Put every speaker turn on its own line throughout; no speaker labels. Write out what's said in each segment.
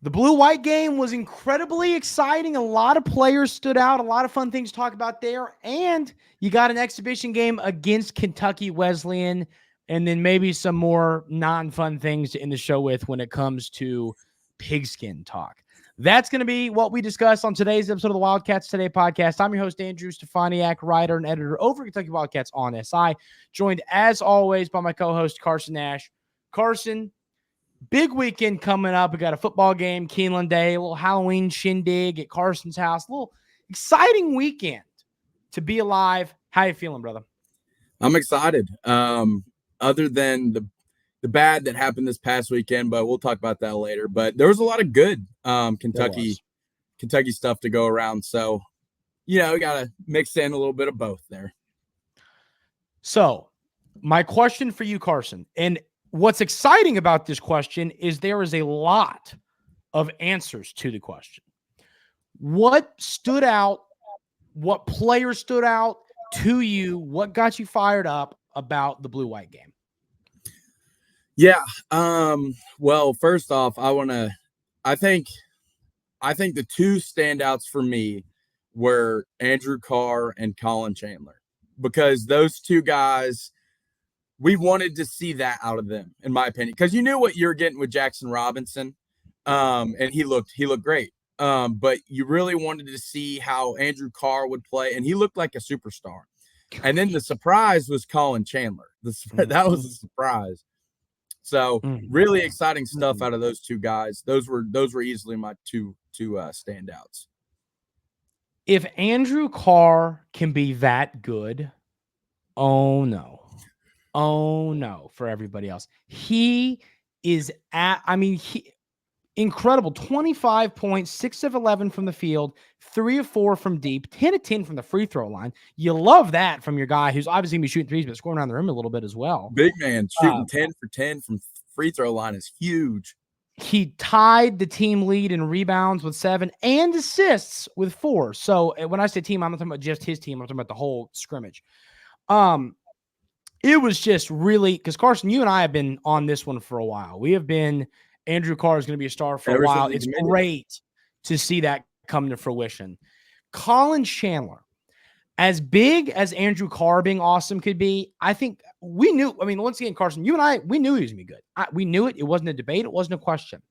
The blue-white game was incredibly exciting. A lot of players stood out. A lot of fun things to talk about there. And you got an exhibition game against Kentucky Wesleyan, and then maybe some more non-fun things to end the show with when it comes to pigskin talk. That's going to be what we discuss on today's episode of the Wildcats Today Podcast. I'm your host, Andrew Stefaniak, writer and editor over at Kentucky Wildcats on SI, joined as always by my co-host, Carson Nash. Carson, big weekend coming up. We got a football game, Keeneland Day, a little Halloween shindig at Carson's house. A little exciting weekend to be alive. How you feeling, brother?
I'm excited. Other than the bad that happened this past weekend, but we'll talk about that later. But there was a lot of good Kentucky stuff to go around. So, we got to mix in a little bit of both there.
So my question for you, Carson, and what's exciting about this question is there is a lot of answers to the question. What stood out? What players stood out to you? What got you fired up about the blue-white game?
Yeah. Well, first off, I think the two standouts for me were Andrew Carr and Collin Chandler, because those two guys, we wanted to see that out of them, in my opinion, because you knew what you were getting with Jackson Robinson. And he looked great. But you really wanted to see how Andrew Carr would play, and he looked like a superstar. And then the surprise was Collin Chandler. That was a surprise. So really exciting stuff out of those two guys. Those were easily my two standouts.
If Andrew Carr can be that good, oh no for everybody else. He is incredible. 25 points, 6 of 11 from the field, 3 of 4 from deep, 10 of 10 from the free throw line. You love that from your guy who's obviously going to be shooting threes, but scoring around the rim a little bit as well.
Big man shooting 10 for 10 from free throw line is huge.
He tied the team lead in rebounds with 7 and assists with 4. So when I say team, I'm not talking about just his team. I'm talking about the whole scrimmage. It was just really, because Carson, you and I have been on this one for a while. We have been, Andrew Carr is going to be a star for a while. It's great to see that come to fruition. Collin Chandler, as big as Andrew Carr being awesome could be, I think we knew. I mean, once again, Carson, you and I, we knew he was going to be good. We knew it. It wasn't a debate. It wasn't a question.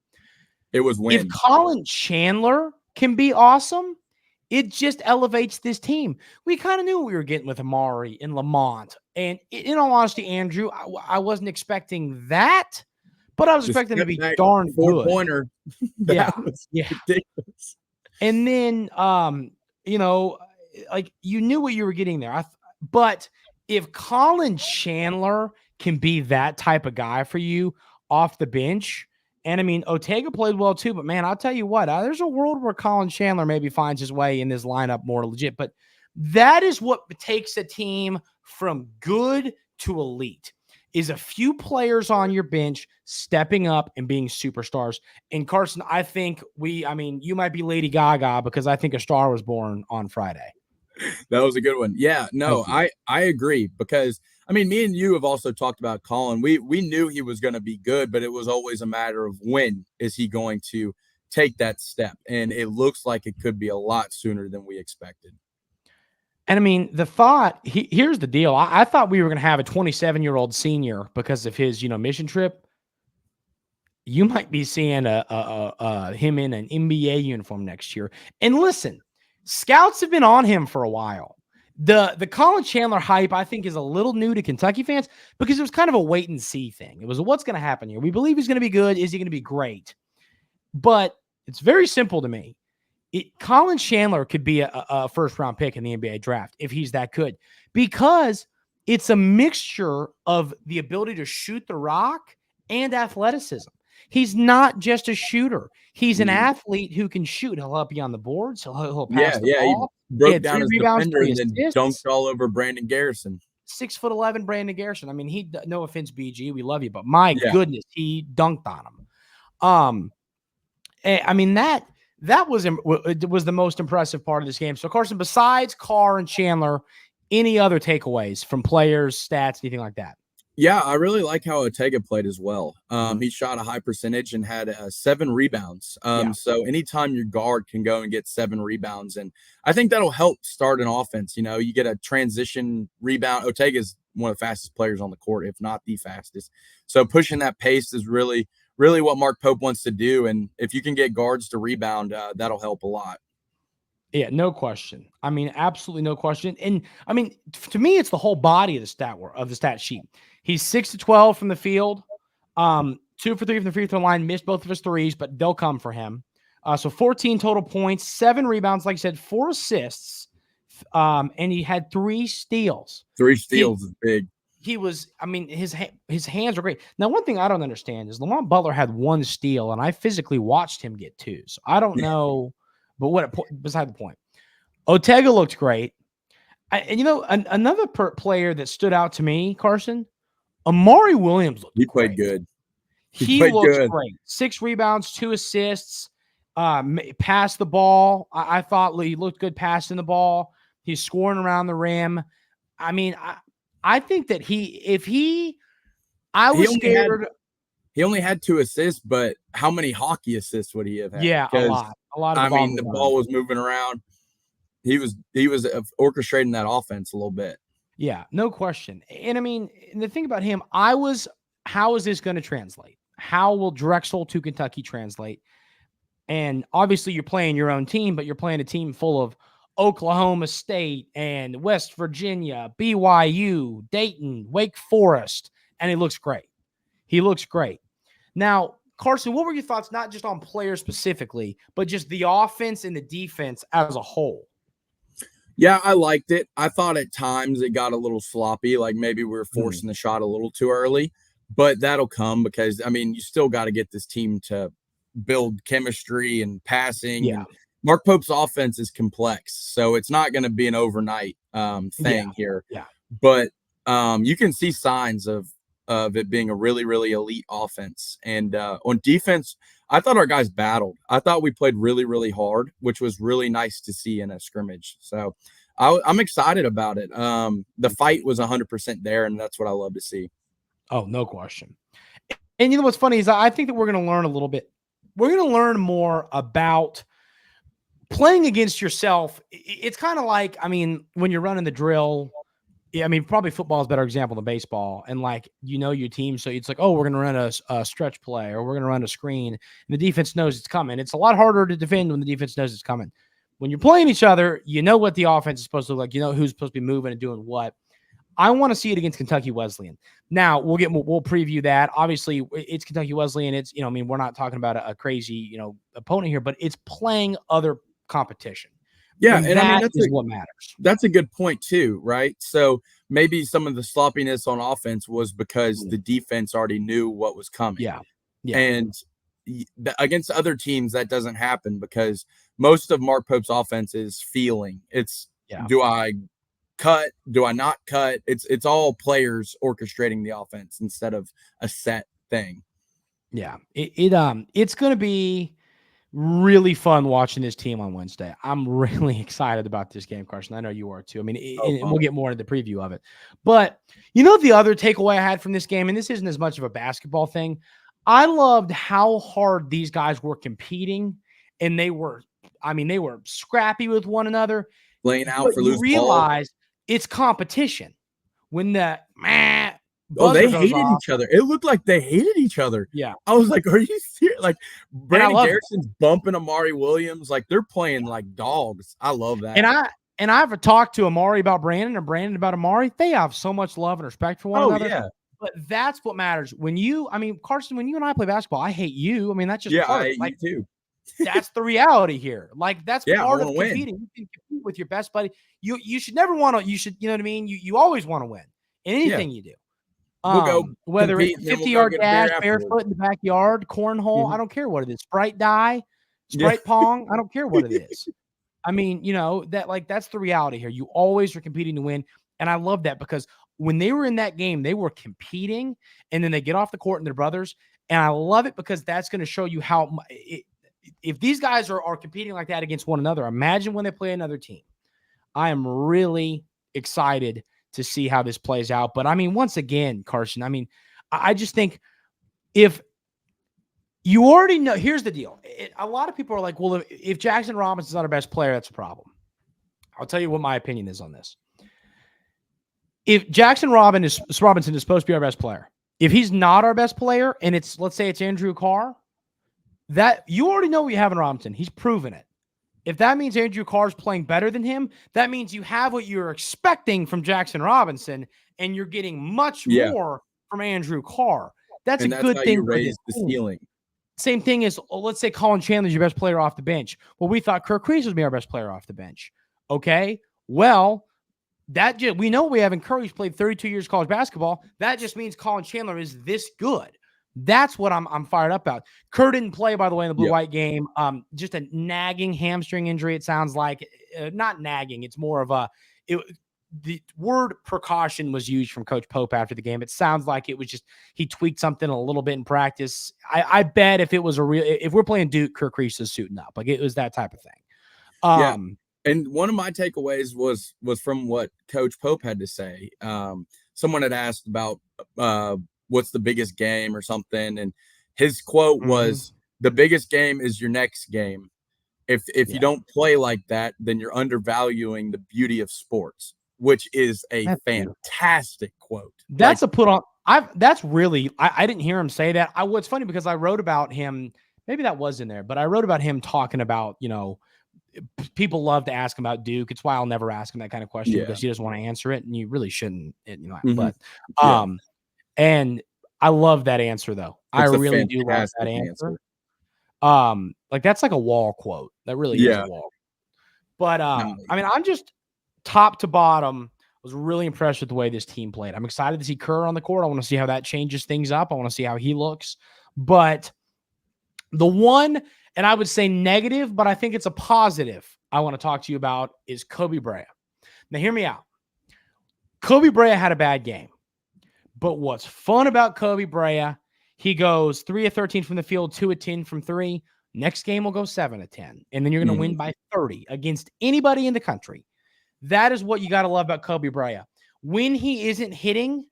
It was win.
If Collin Chandler can be awesome, it just elevates this team. We kind of knew what we were getting with Amari and Lamont. And in all honesty, Andrew, I wasn't expecting that, but I was expecting to be darn good.
Four-pointer.
Yeah.
Ridiculous.
And then, you knew what you were getting there. But if Collin Chandler can be that type of guy for you off the bench, and I mean, Ortega played well too, but man, I'll tell you what, there's a world where Collin Chandler maybe finds his way in this lineup more legit, but that is what takes a team from good to elite, is a few players on your bench stepping up and being superstars. And Carson, I think you might be Lady Gaga, because I think a star was born on Friday.
That was a good one. Yeah, no, I agree, because me and you have also talked about Collin. We knew he was going to be good, but it was always a matter of when is he going to take that step. And it looks like it could be a lot sooner than we expected.
And the thought, here's the deal. I thought we were going to have a 27-year-old senior because of his, mission trip. You might be seeing him in an NBA uniform next year. And listen, scouts have been on him for a while. The Collin Chandler hype, I think, is a little new to Kentucky fans because it was kind of a wait and see thing. It was, what's going to happen here? We believe he's going to be good. Is he going to be great? But it's very simple to me. Collin Chandler could be a first-round pick in the NBA draft if he's that good, because it's a mixture of the ability to shoot the rock and athleticism. He's not just a shooter. He's an athlete who can shoot. He'll help you on the boards. He'll pass the ball.
He broke down his defender and then dunked all over Brandon Garrison.
6'11" Brandon Garrison. No offense, BG, we love you, but my goodness, he dunked on him. That was the most impressive part of this game. So, Carson, besides Carr and Chandler, any other takeaways from players, stats, anything like that?
Yeah, I really like how Ortega played as well. He shot a high percentage and had 7 rebounds.
Yeah.
So anytime your guard can go and get 7 rebounds, and I think that'll help start an offense. You know, you get a transition rebound. Ortega's one of the fastest players on the court, if not the fastest. So pushing that pace is really, really what Mark Pope wants to do. And if you can get guards to rebound, that'll help a lot.
Yeah, no question. I mean, absolutely no question. And I mean, to me, it's the whole body of the stat sheet. He's 6 to 12 from the field, 2 for 3 from the free throw line. Missed both of his threes, but they'll come for him. So 14 total points, 7 rebounds, like I said, 4 assists, and he had 3 steals.
3 steals is big.
He was, I mean, his hands are great. Now, one thing I don't understand is Lamont Butler had 1 steal, and I physically watched him get 2. So I don't know. But beside the point, Ortega looked great. And another player that stood out to me, Carson, Amari Williams looked
He played
great.
good.
He looked great. 6 rebounds, 2 assists, passed the ball. I thought he looked good passing the ball. He's scoring around the rim. I mean, I think that I was scared.
He only had 2 assists, but how many hockey assists would he have had?
Yeah, a lot.
I mean, the ball was moving around. He was orchestrating that offense a little bit.
Yeah, no question. And I mean, the thing about him, how is this going to translate? How will Drexel to Kentucky translate? And obviously you're playing your own team, but you're playing a team full of Oklahoma State and West Virginia, BYU, Dayton, Wake Forest, and he looks great. He looks great. Now, Carson, what were your thoughts, not just on players specifically, but just the offense and the defense as a whole?
Yeah, I liked it. I thought at times it got a little sloppy, like maybe we were forcing the shot a little too early, but that'll come because, I mean, you still got to get this team to build chemistry and passing.
Yeah.
And Mark Pope's offense is complex, so it's not going to be an overnight thing here.
Yeah.
But you can see signs of it being a really, really elite offense. And on defense, I thought our guys battled. I thought we played really, really hard, which was really nice to see in a scrimmage. So I'm excited about it. The fight was 100% there, and that's what I love to see.
Oh, no question. And you know what's funny is I think that we're going to learn a little bit. We're going to learn more about playing against yourself. It's kind of like, I mean, when you're running the drill, I mean, probably football is a better example than baseball. And like, your team. So it's like, oh, we're going to run a stretch play or we're going to run a screen. And the defense knows it's coming. It's a lot harder to defend when the defense knows it's coming. When you're playing each other, you know what the offense is supposed to look like. You know who's supposed to be moving and doing what. I want to see it against Kentucky Wesleyan. Now we'll preview that. Obviously it's Kentucky Wesleyan. It's, I mean, we're not talking about a crazy, opponent here, but it's playing other competition.
Yeah, and I mean,
that's what matters.
That's a good point too, right? So maybe some of the sloppiness on offense was because the defense already knew what was coming.
Yeah.
And against other teams, that doesn't happen because most of Mark Pope's offense is feeling. It's do I cut? Do I not cut? It's all players orchestrating the offense instead of a set thing.
Yeah, it's going to be really fun watching this team on Wednesday. I'm really excited about this game, Carson. I know you are too. I mean, and we'll get more into the preview of it. But the other takeaway I had from this game, and this isn't as much of a basketball thing, I loved how hard these guys were competing, and they were scrappy with one another.
Playing out for loose ball.
Realize it's competition. When the
they hated each other. It looked like they hated each other.
Yeah.
I was like, are you serious? Like, Brandon Garrison's bumping Amari Williams. Like, they're playing like dogs. I love that.
And I've talked to Amari about Brandon and Brandon about Amari. They have so much love and respect for one another. Yeah. But that's what matters. Carson, when you and I play basketball, I hate you. I mean, that's just part
of it. Like, you too.
That's the reality here. Like, that's part of competing. You can compete with your best buddy. You should never want to. You should, you know what I mean? You always want to win in anything you do.
We'll go
whether it's 50-yard dash, barefoot in the backyard, cornhole, I don't care what it is. Sprite die, Sprite pong, I don't care what it is. I mean, that's the reality here. You always are competing to win. And I love that because when they were in that game, they were competing and then they get off the court and they're brothers. And I love it because that's going to show you how if these guys are competing like that against one another, imagine when they play another team. I am really excited to see how this plays out. But I mean, once again, Carson, I mean, I just think if you already know, here's the deal. A lot of people are like, well, if Jackson Robinson's not our best player, that's a problem. I'll tell you what my opinion is on this. If Jackson Robinson is supposed to be our best player, if he's not our best player, and let's say it's Andrew Carr, that you already know what you have in Robinson. He's proven it. If that means Andrew Carr's playing better than him, that means you have what you're expecting from Jackson Robinson, and you're getting much more from Andrew Carr. That's a good thing.
You raise the ceiling.
Same thing as, let's say Collin Chandler is your best player off the bench. Well, we thought Kirk Crease would be our best player off the bench. Okay, well, we know we haven't. Curry's played 32 years of college basketball. That just means Collin Chandler is this good. That's what I'm fired up about. Kerr didn't play, by the way, in the blue-white game. Just a nagging hamstring injury, it sounds like. Not nagging. It's more of the word precaution was used from Coach Pope after the game. It sounds like it was just he tweaked something a little bit in practice. I bet if we're playing Duke, Kirk Crease is suiting up. Like, it was that type of thing.
And one of my takeaways was from what Coach Pope had to say. Someone had asked about what's the biggest game or something, and his quote was, "The biggest game is your next game. If you don't play like that, then you're undervaluing the beauty of sports," which is a fantastic quote.
That's that's really, I didn't hear him say that. What's funny, because I wrote about him, maybe that was in there, but I wrote about him talking about, people love to ask him about Duke. It's why I'll never ask him that kind of question, because he doesn't want to answer it, and you really shouldn't. But and I love that answer, thow. I really do love that answer. Like, that's like a wall quote. That really is a wall. But I mean, I'm just top to bottom was really impressed with the way this team played. I'm excited to see Kerr on the court. I want to see how that changes things up. I want to see how he looks. But the one, and I would say negative, but I think it's a positive I want to talk to you about, is Kobe Brea. Now, hear me out. Kobe Brea had a bad game. But what's fun about Kobe Brea, he goes 3 of 13 from the field, 2 of 10 from 3. Next game will go 7 of 10. And then you're going to win by 30 against anybody in the country. That is what you got to love about Kobe Brea. When he isn't hitting,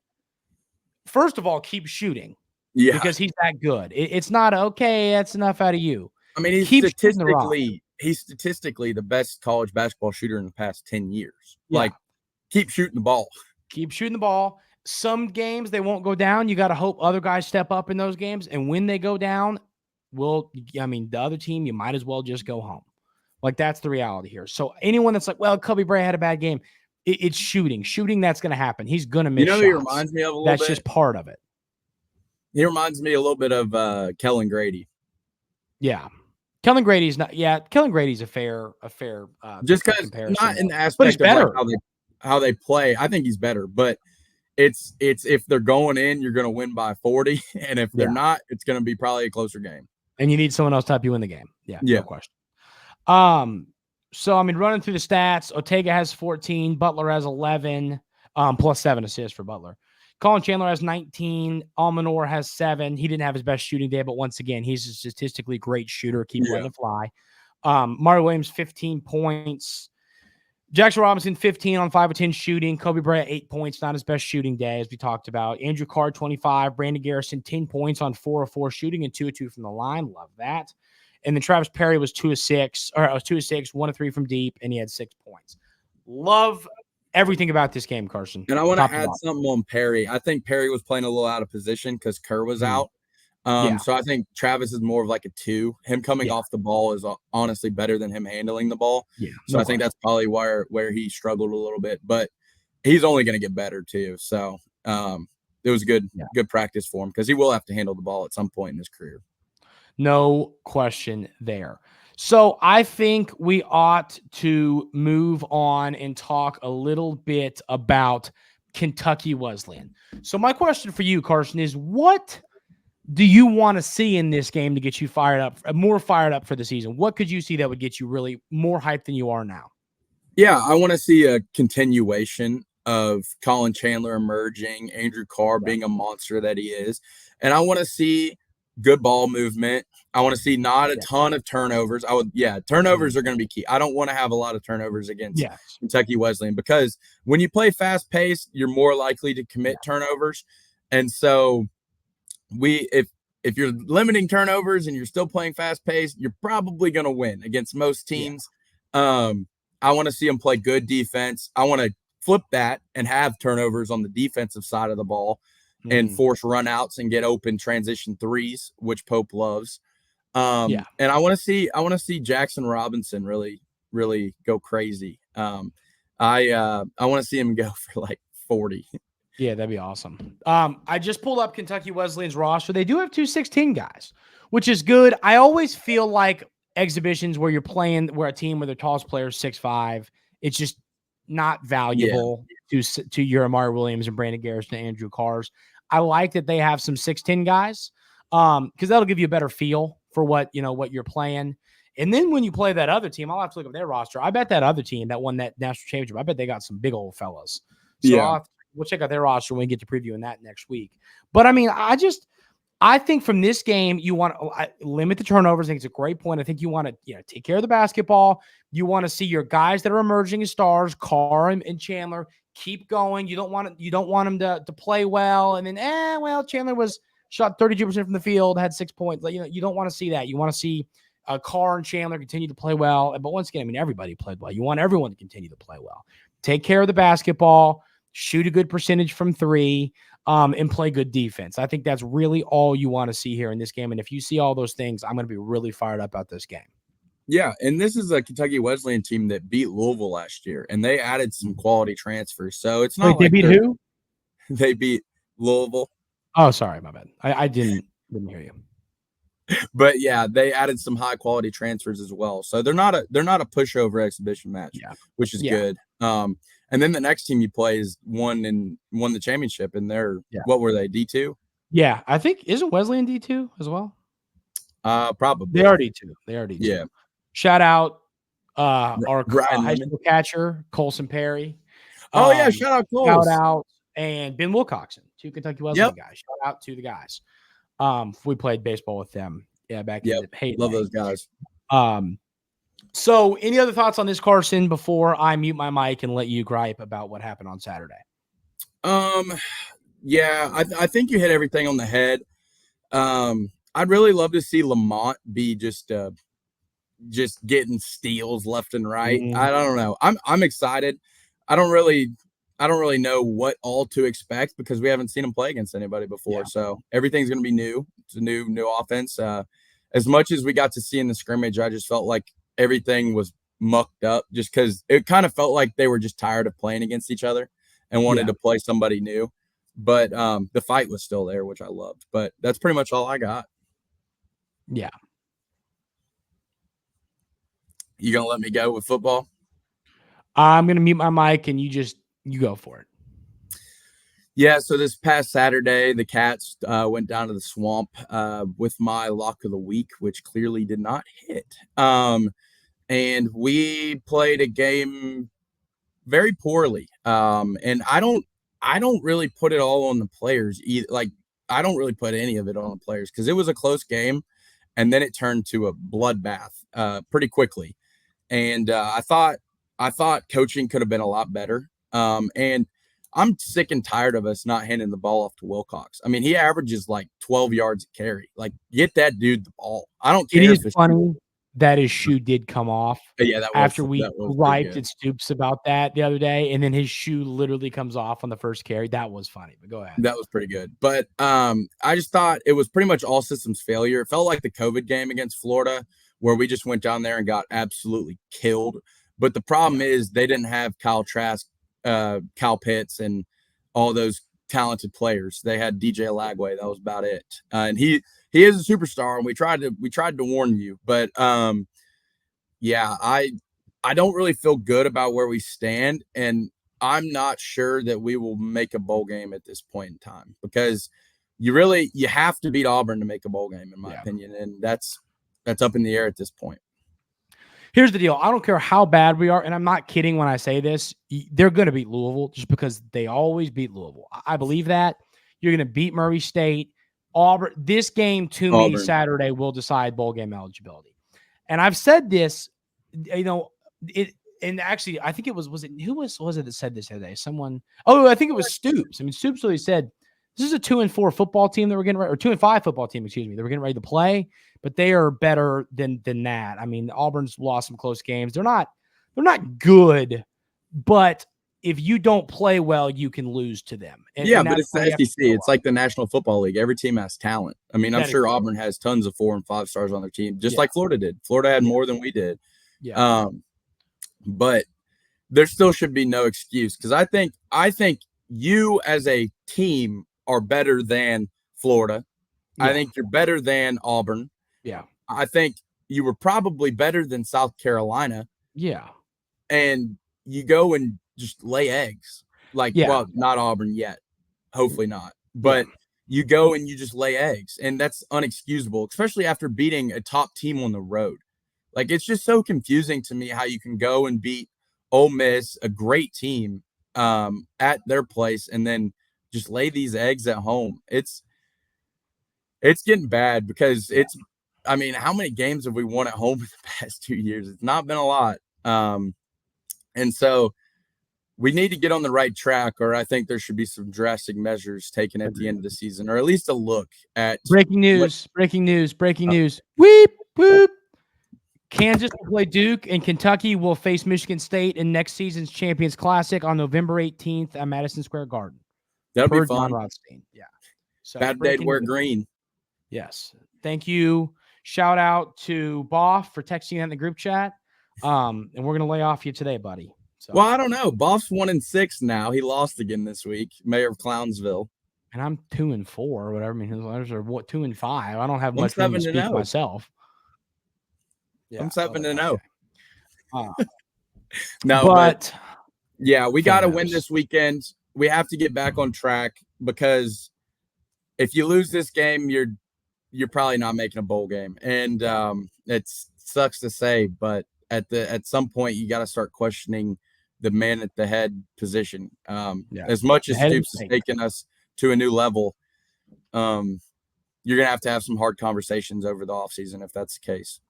first of all, keep shooting. Yeah. Because he's that good. It's not, okay, that's enough out of you.
I mean, he's statistically the best college basketball shooter in the past 10 years. Yeah. Like, keep shooting the ball.
Keep shooting the ball. Some games they won't go down. You got to hope other guys step up in those games. And when they go down, the other team, you might as well just go home. Like, that's the reality here. So anyone that's like, well, Kobe Brea had a bad game, it's shooting. Shooting, that's going to happen. He's going to miss shots.
He reminds me of a little bit?
That's just part of it.
He reminds me a little bit of Kellen Grady.
Yeah. Kellen Grady's not. Yeah, Kellen Grady's a fair.
Just because not in the aspect, but he's better. Like how they play. I think he's better, but it's if they're going in, you're going to win by 40, and if they're not, it's going to be probably a closer game.
And you need someone else to help you win the game. Yeah, no question. So I mean, running through the stats, Ortega has 14, Butler has 11, plus 7 assists for Butler. Collin Chandler has 19. Almanor has 7. He didn't have his best shooting day, but once again, he's a statistically great shooter. Keep letting it fly. Mario Williams, 15 points. Jackson Robinson, 15 on 5 of 10 shooting. Kobe Brea, 8 points. Not his best shooting day, as we talked about. Andrew Carr, 25. Brandon Garrison, 10 points on 4 of 4 shooting and 2 of 2 from the line. Love that. And then Travis Perry was 2 of 6, 1 of 3 from deep, and he had 6 points. Love everything about this game, Carson.
And I want to add something on Perry. I think Perry was playing a little out of position because Kerr was out. So I think Travis is more of like a 2. Him coming off the ball is honestly better than him handling the ball. Yeah. So I think that's probably where he struggled a little bit, but he's only going to get better too. So it was good practice for him because he will have to handle the ball at some point in his career.
No question there. So I think we ought to move on and talk a little bit about Kentucky Wesleyan. So my question for you, Carson, is what do you want to see in this game to get you more fired up for the season? What could you see that would get you really more hyped than you are now?
Yeah, I want to see a continuation of Collin Chandler emerging, Andrew Carr being a monster that he is. And I want to see good ball movement. I want to see not a ton of turnovers. Turnovers are going to be key. I don't want to have a lot of turnovers against Kentucky Wesleyan because when you play fast paced, you're more likely to commit turnovers. And so if you're limiting turnovers and you're still playing fast paced, you're probably going to win against most teams. I want to see them play good defense. I want to flip that and have turnovers on the defensive side of the ball and force runouts and get open transition threes, which Pope loves. And I want to see Jackson Robinson really, really go crazy. I want to see him go for like 40.
Yeah, that'd be awesome. I just pulled up Kentucky Wesleyan's roster. They do have 2 6'10" guys, which is good. I always feel like exhibitions where you're playing where a team where their tallest player is 6'5", it's just not valuable to your Amari Williams and Brandon Garrison and Andrew Carrs. I like that they have some 6'10" guys because that'll give you a better feel for what you're playing. And then when you play that other team, I'll have to look at their roster. I bet that other team that won that national championship, I bet they got some big old fellas. So we'll check out their roster when we get to previewing that next week. But I mean, I think from this game, you want to limit the turnovers. I think it's a great point. I think you want to take care of the basketball. You want to see your guys that are emerging as stars, Carr and Chandler, keep going. You don't want them to play well. And then, Chandler shot 32% from the field, had 6 points. You don't want to see that. You want to see Carr and Chandler continue to play well. But once again, I mean, everybody played well. You want everyone to continue to play well. Take care of the basketball, shoot a good percentage from three, and play good defense. I think that's really all you want to see here in this game. And if you see all those things, I'm going to be really fired up about this game.
Yeah, and this is a Kentucky Wesleyan team that beat Louisville last year, and they added some quality transfers. So it's not
they beat who?
They beat Louisville.
Oh, sorry, my bad. I didn't hear you.
But yeah, they added some high quality transfers as well. So they're not a pushover exhibition match, which is good. And then the next team you play is won the championship, and they're what were they, D2?
Yeah, I think isn't Wesleyan D2 as well?
Probably.
They are D2.
Yeah.
Shout out our high school catcher, Colson Perry.
Shout out Cole.
Shout out and Ben Wilcoxon, 2 Kentucky Wesleyan guys. Shout out to the guys. We played baseball with them. Yeah, back in the heyday.
Love those guys.
So any other thoughts on this, Carson, before I mute my mic and let you gripe about what happened on Saturday?
Yeah, I think you hit everything on the head. I'd really love to see Lamont be just getting steals left and right. I don't know. I'm excited. I don't really know what all to expect because we haven't seen him play against anybody before. So everything's going to be new. It's a new offense. As much as we got to see in the scrimmage, I just felt like everything was mucked up just because it kind of felt like they were just tired of playing against each other and wanted to play somebody new. But the fight was still there, which I loved. But that's pretty much all I got.
Yeah.
You going to let me go with football?
I'm going to mute my mic and you go for it.
Yeah, so this past Saturday, the Cats went down to the Swamp with my lock of the week, which clearly did not hit. And we played a game very poorly. And I don't really put it all on the players either. Like, I don't really put any of it on the players because it was a close game, and then it turned to a bloodbath pretty quickly. And I thought coaching could have been a lot better. And I'm sick and tired of us not handing the ball off to Wilcox. I mean, he averages like 12 yards a carry. Like, get that dude the ball. I don't care.
It is funny that his shoe did come off.
Yeah,
after we griped at Stoops about that the other day, and then his shoe literally comes off on the first carry. That was funny, but go ahead.
That was pretty good. But I just thought it was pretty much all systems failure. It felt like the COVID game against Florida where we just went down there and got absolutely killed. But the problem is they didn't have Kyle Trask, Cal Pitts, and all those talented players. They had DJ Lagway. That was about it. And he is a superstar, and we tried to warn you. But I don't really feel good about where we stand, and I'm not sure that we will make a bowl game at this point in time because you have to beat Auburn to make a bowl game, in my opinion, and that's up in the air at this point.
Here's the deal. I don't care how bad we are, and I'm not kidding when I say this. They're going to beat Louisville just because they always beat Louisville. I believe that. You're going to beat Murray State. Auburn, this game to me Saturday will decide bowl game eligibility. And I've said this, and actually I think it was it that said this today? Someone, I think it was Stoops. I mean, Stoops really said this is a 2-4 football team that we're getting ready, or 2-5 football team, excuse me, that we're getting ready to play, but they are better than that. I mean, Auburn's lost some close games. They're not good, but if you don't play well, you can lose to them.
But it's the SEC. It's like the National Football League. Every team has talent. I mean, I'm sure Auburn has tons of 4 and 5 stars on their team, just like Florida did. Florida had more than we did.
Yeah.
But there still should be no excuse, because I think you as a team are better than Florida. Yeah. I think you're better than Auburn.
Yeah.
I think you were probably better than South Carolina.
Yeah.
And you go and just lay eggs. Well, not Auburn yet. Hopefully not. But you go and you just lay eggs. And that's unexcusable, especially after beating a top team on the road. Like, it's just so confusing to me how you can go and beat Ole Miss, a great team, at their place, and then just lay these eggs at home. It's getting bad, because I mean, how many games have we won at home in the past 2 years? It's not been a lot. And so we need to get on the right track, or I think there should be some drastic measures taken at the end of the season, or at least a look at
breaking news. Weep, whoop. Kansas will play Duke, and Kentucky will face Michigan State in next season's Champions Classic on November 18th at Madison Square Garden.
That'll be fun.
Yeah. So
bad day to wear green.
Yes. Thank you. Shout out to Boff for texting that in the group chat. And we're gonna lay off you today, buddy. So.
Well, I don't know. Boff's 1-6 now. He lost again this week. Mayor of Clownsville.
And I'm 2-4 or whatever. I mean, his letters are 2-5. I don't have much room to speak for myself.
Yeah, I'm 7-0.
No, but
yeah, we got to win this weekend. We have to get back on track, because if you lose this game, you're probably not making a bowl game. And it sucks to say, but at some point you got to start questioning the man at the head position. As much as Stoops has taken us to a new level, you're gonna have to have some hard conversations over the offseason if that's the case.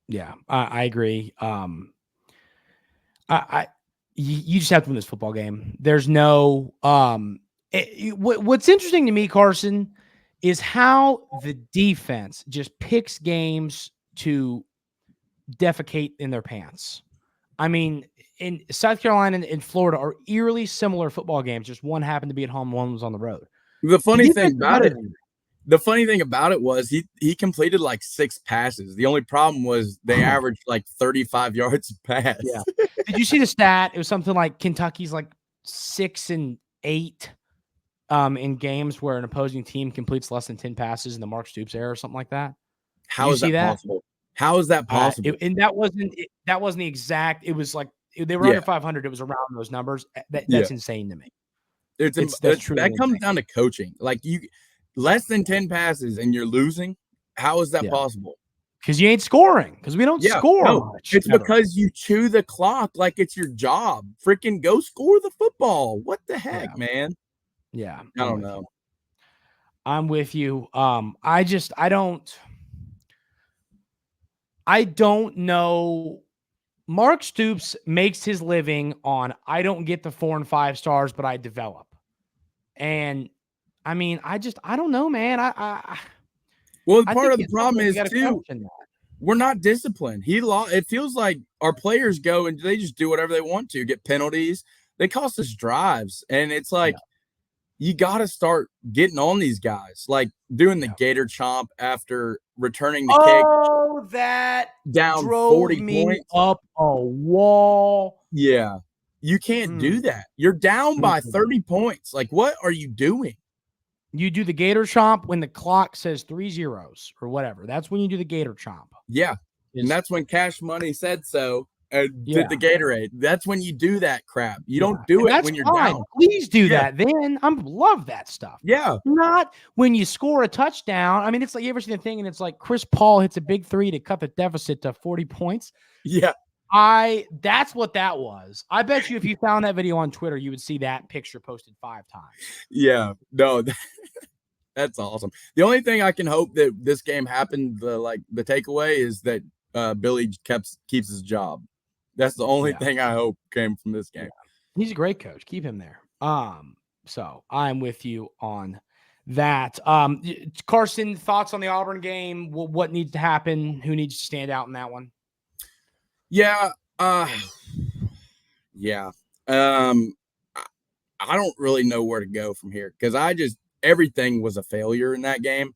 Yeah, I agree. You just have to win this football game. There's no what's interesting to me, Carson, is how the defense just picks games to defecate in their pants. I mean, in South Carolina and Florida are eerily similar football games. Just one happened to be at home, one was on the road.
The funny thing about it was he completed like 6 passes. The only problem was they averaged like 35 yards a pass.
Yeah. Did you see the stat? It was something like Kentucky's like 6-8 in games where an opposing team completes less than 10 passes in the Mark Stoops era or something like that.
How is that possible? How is that possible?
And that wasn't the exact. It was like they were under 500. It was around those numbers. That's insane to me.
That comes down to coaching. Like, you less than 10 passes and you're losing. How is that possible?
Because you ain't scoring. Because we don't score much.
It's because you chew the clock like it's your job. Freaking go score the football. What the heck, man?
Yeah,
I don't know.
I'm with you. I don't know. Mark Stoops makes his living on, I don't get the 4 and 5 stars, but I develop. And I mean, I don't know, man.
Part of the problem is too, we're not disciplined. It feels like our players go and they just do whatever they want to, get penalties. They cost us drives. And it's like, you got to start getting on these guys, like doing the gator chomp after returning the kick.
Oh, that
down
drove
40
me
points
up a wall.
Yeah, you can't do that. You're down by 30 points. Like, what are you doing?
You do the gator chomp when the clock says 3 zeros or whatever. That's when you do the gator chomp.
Yeah, and that's when Cash Money said so. Did the Gatorade. That's when you do that crap. You don't do it when you're down.
Please do that. Then I love that stuff.
Yeah.
Not when you score a touchdown. I mean, it's like, you ever seen the thing and it's like Chris Paul hits a big 3 to cut the deficit to 40 points.
Yeah.
That's what that was. I bet you if you found that video on Twitter, you would see that picture posted 5 times.
Yeah. No. That's awesome. The only thing I can hope that this game happened, the takeaway is that Billy keeps his job. That's the only thing I hope came from this game.
He's a great coach. Keep him there. So I'm with you on that. Carson, thoughts on the Auburn game? What needs to happen? Who needs to stand out in that one?
Yeah. Yeah. I don't really know where to go from here because everything was a failure in that game.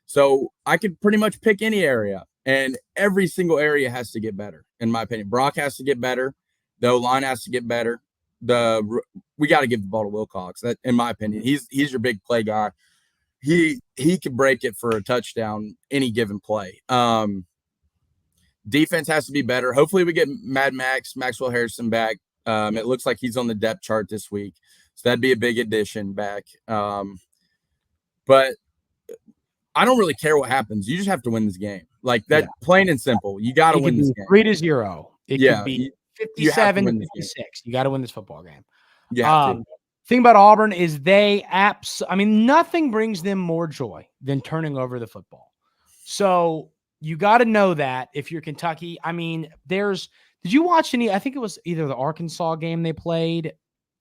So I could pretty much pick any area, and every single area has to get better, in my opinion. Brock has to get better. The O-line has to get better. We got to give the ball to Wilcox. That, in my opinion, he's your big play guy. He could break it for a touchdown any given play. Defense has to be better. Hopefully we get Maxwell Harrison back. It looks like he's on the depth chart this week, so that'd be a big addition back. But I don't really care what happens. You just have to win this game. Like that, plain and simple. You got to win this game.
3-0. It could be 57-56. You got to win this football game. Thing about Auburn is nothing brings them more joy than turning over the football. So you got to know that if you're Kentucky. I mean, did you watch I think it was either the Arkansas game they played,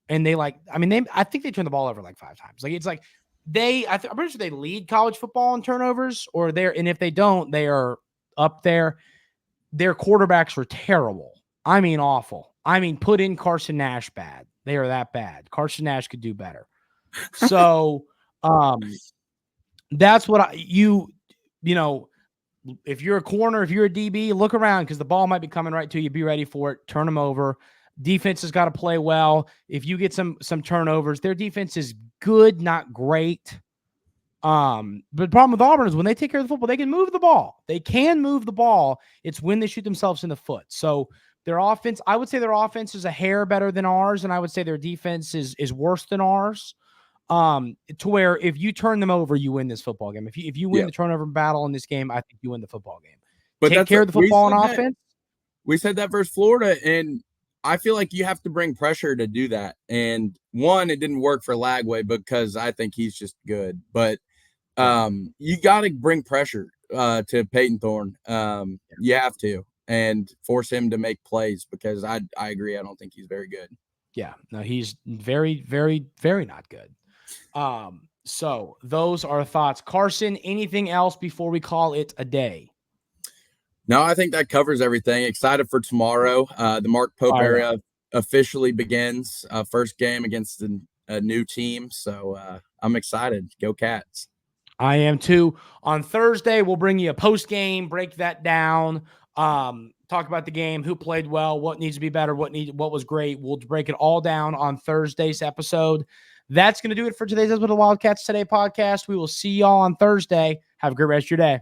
and I think they turned the ball over like 5 times. Like it's like I'm pretty sure they lead college football in turnovers, and if they don't, they are up there. Their quarterbacks were terrible. I mean, awful. I mean, put in Carson Nash bad. They are that bad. Carson Nash could do better. So, that's what if you're a corner, if you're a DB, look around because the ball might be coming right to you. Be ready for it. Turn them over. Defense has got to play well. If you get some turnovers, their defense is good, not great. But the problem with Auburn is when they take care of the football, they can move the ball. It's when they shoot themselves in the foot. So their offense, I would say their offense is a hair better than ours, and I would say their defense is worse than ours. To where if you turn them over, you win this football game. If you win the turnover battle in this game, I think you win the football game. But take care of the football on offense.
We said that versus Florida, and I feel like you have to bring pressure to do that. And one, it didn't work for Lagway because I think he's just good. But you got to bring pressure to Peyton Thorne. You have to, and force him to make plays because I agree. I don't think he's very good.
Yeah, no, he's very, very, very not good. So those are thoughts. Carson, anything else before we call it a day?
No, I think that covers everything. Excited for tomorrow. The Mark Pope era officially begins. First game against a new team. So I'm excited. Go Cats.
I am too. On Thursday, we'll bring you a post game, break that down, talk about the game, who played well, what needs to be better, what was great. We'll break it all down on Thursday's episode. That's going to do it for today's episode of the Wildcats Today podcast. We will see y'all on Thursday. Have a great rest of your day.